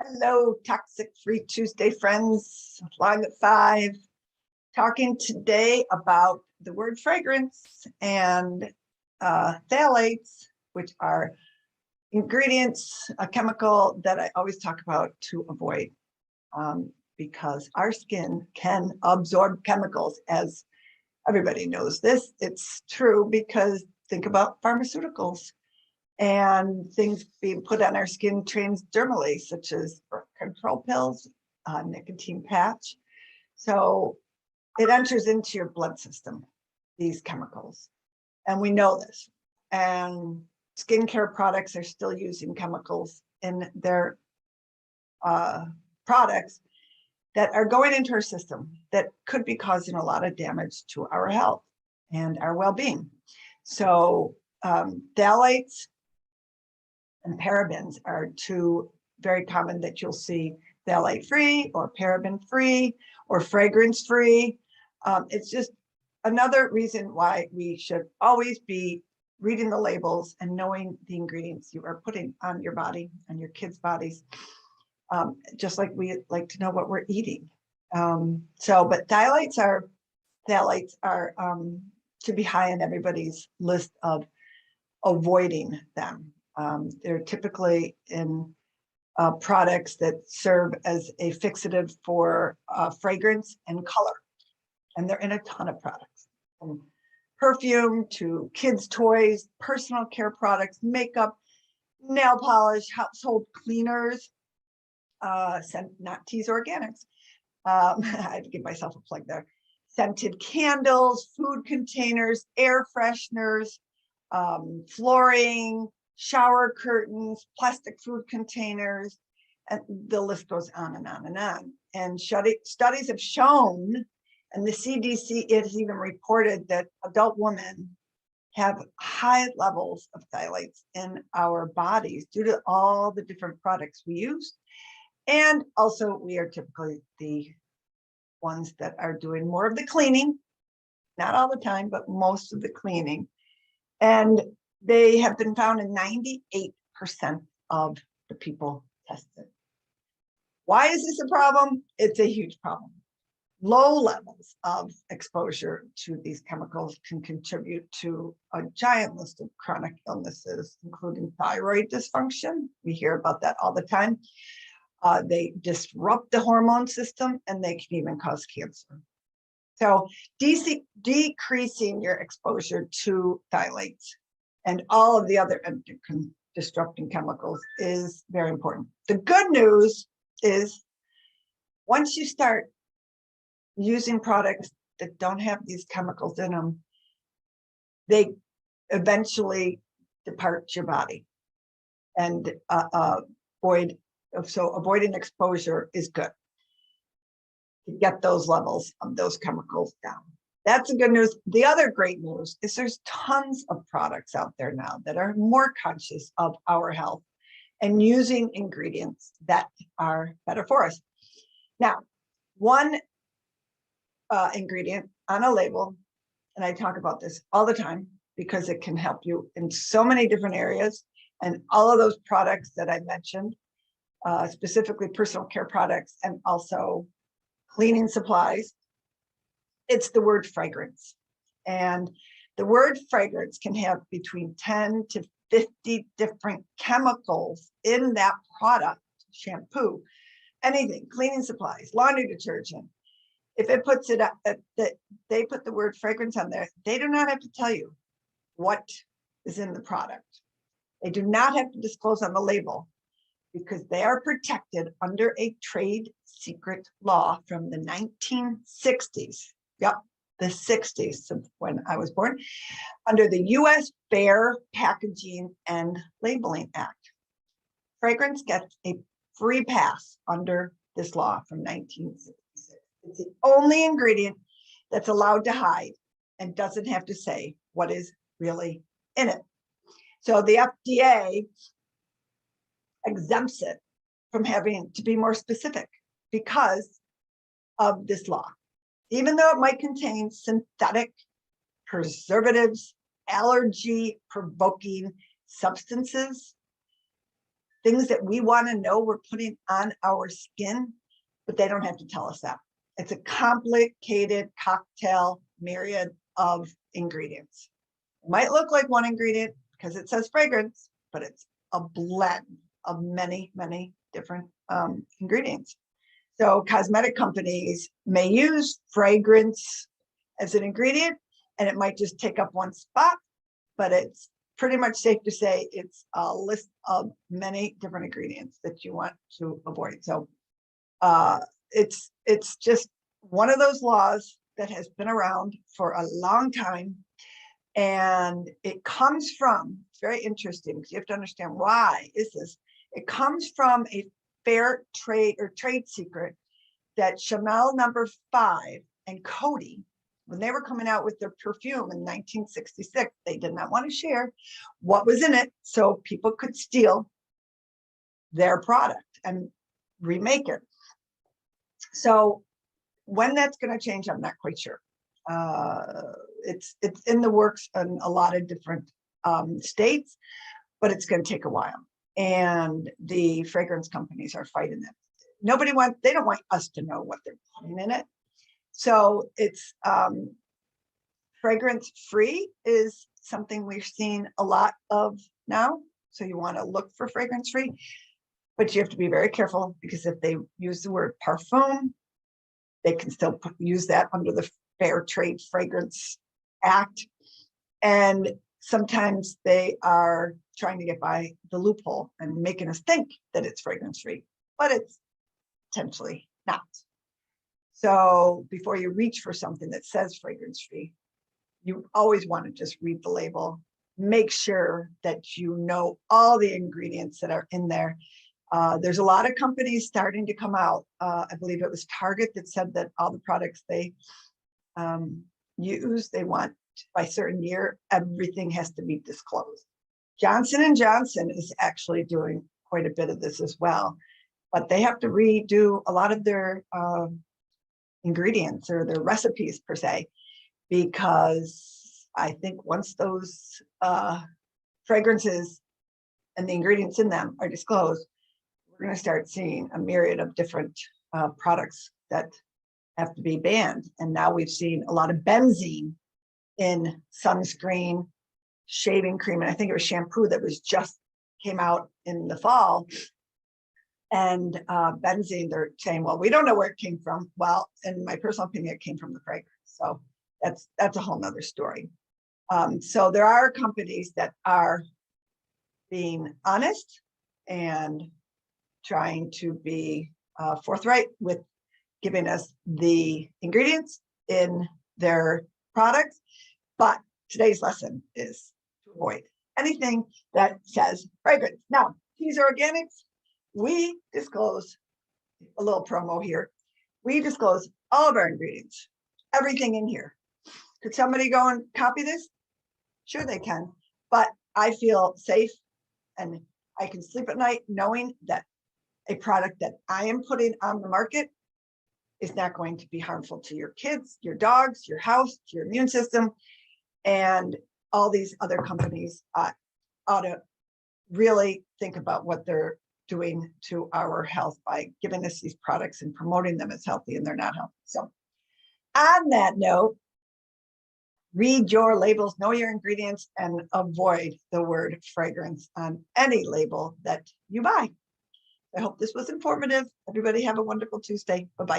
Hello, Toxic Free Tuesday friends, Log at 5, talking today about the word fragrance and phthalates, which are ingredients, a chemical that I always talk about to avoid because our skin can absorb chemicals, as everybody knows this. It's true because think about pharmaceuticals and things being put on our skin transdermally, such as birth control pills, nicotine patch. So it enters into your blood system, these chemicals. And we know this. And skincare products are still using chemicals in their products that are going into our system that could be causing a lot of damage to our health and our well-being. So phthalates and parabens are two very common that you'll see: phthalate free or paraben free or fragrance free. It's just another reason why we should always be reading the labels and knowing the ingredients you are putting on your body and your kids' bodies, just like we like to know what we're eating. But phthalates are to be high on everybody's list of avoiding them. They're typically in products that serve as a fixative for fragrance and color. And they're in a ton of products, from perfume to kids' toys, personal care products, makeup, nail polish, household cleaners, not Tease Organics. I had to give myself a plug there. Scented candles, food containers, air fresheners, flooring, shower curtains, plastic food containers, and the list goes on and on and on. And studies have shown, and the CDC has even reported, that adult women have high levels of phthalates in our bodies due to all the different products we use. And also, we are typically the ones that are doing more of the cleaning, not all the time, but most of the cleaning. And they have been found in 98% of the people tested. Why is this a problem? It's a huge problem. Low levels of exposure to these chemicals can contribute to a giant list of chronic illnesses, including thyroid dysfunction. We hear about that all the time. They disrupt the hormone system, and they can even cause cancer. So decreasing your exposure to phthalates and all of the other endocrine disrupting chemicals is very important. The good news is, once you start using products that don't have these chemicals in them, they eventually depart your body. And avoiding exposure is good to get those levels of those chemicals down. That's the good news. The other great news is there's tons of products out there now that are more conscious of our health and using ingredients that are better for us. Now, one ingredient on a label, and I talk about this all the time because it can help you in so many different areas, and all of those products that I mentioned, specifically personal care products and also cleaning supplies, it's the word fragrance. And the word fragrance can have between 10 to 50 different chemicals in that product: shampoo, anything, cleaning supplies, laundry detergent. If it puts it up, they put the word fragrance on there, they do not have to tell you what is in the product. They do not have to disclose on the label, because they are protected under a trade secret law from the 1960s. Yep, the 60s, when I was born, under the U.S. Fair Packaging and Labeling Act. Fragrance gets a free pass under this law from 1966. It's the only ingredient that's allowed to hide and doesn't have to say what is really in it. So the FDA exempts it from having to be more specific because of this law. Even though it might contain synthetic preservatives, allergy-provoking substances, things that we want to know we're putting on our skin, but they don't have to tell us that. It's a complicated cocktail myriad of ingredients. It might look like one ingredient because it says fragrance, but it's a blend of many, many different ingredients. So cosmetic companies may use fragrance as an ingredient, and it might just take up one spot, but it's pretty much safe to say it's a list of many different ingredients that you want to avoid. So it's just one of those laws that has been around for a long time. And it comes from, it's very interesting because you have to understand why is this. It comes from a fair trade or trade secret that Chanel No. 5 and Coty, when they were coming out with their perfume in 1966, they did not want to share what was in it so people could steal their product and remake it. So when that's going to change, I'm not quite sure. It's in the works in a lot of different states, but it's going to take a while. And the fragrance companies are fighting it. They don't want us to know what they're putting in it. So it's fragrance free is something we've seen a lot of now. So you want to look for fragrance free, but you have to be very careful because if they use the word perfume, they can still use that under the Fair Trade Fragrance Act. And sometimes they are trying to get by the loophole and making us think that it's fragrance free, but it's potentially not. So before you reach for something that says fragrance free, you always want to just read the label, make sure that you know all the ingredients that are in there. There's a lot of companies starting to come out. I believe it was Target that said that all the products they use, they want by certain year, everything has to be disclosed. Johnson & Johnson is actually doing quite a bit of this as well, but they have to redo a lot of their ingredients or their recipes per se, because I think once those fragrances and the ingredients in them are disclosed, we're going to start seeing a myriad of different products that have to be banned. And now we've seen a lot of benzene in sunscreen, shaving cream, and I think it was shampoo that was just came out in the fall. And benzene, they're saying, well, we don't know where it came from. Well, in my personal opinion, it came from the fragrance. So that's a whole nother story. So there are companies that are being honest and trying to be forthright with giving us the ingredients in their products. But today's lesson is to avoid anything that says fragrance. Now, Teaser Organics, we disclose a little promo here. We disclose all of our ingredients, everything in here. Could somebody go and copy this? Sure they can, but I feel safe and I can sleep at night knowing that a product that I am putting on the market is not going to be harmful to your kids, your dogs, your house, your immune system, and all these other companies ought to really think about what they're doing to our health by giving us these products and promoting them as healthy, and they're not healthy. So on that note, read your labels, know your ingredients, and avoid the word fragrance on any label that you buy. I hope this was informative. Everybody have a wonderful Tuesday. Bye-bye.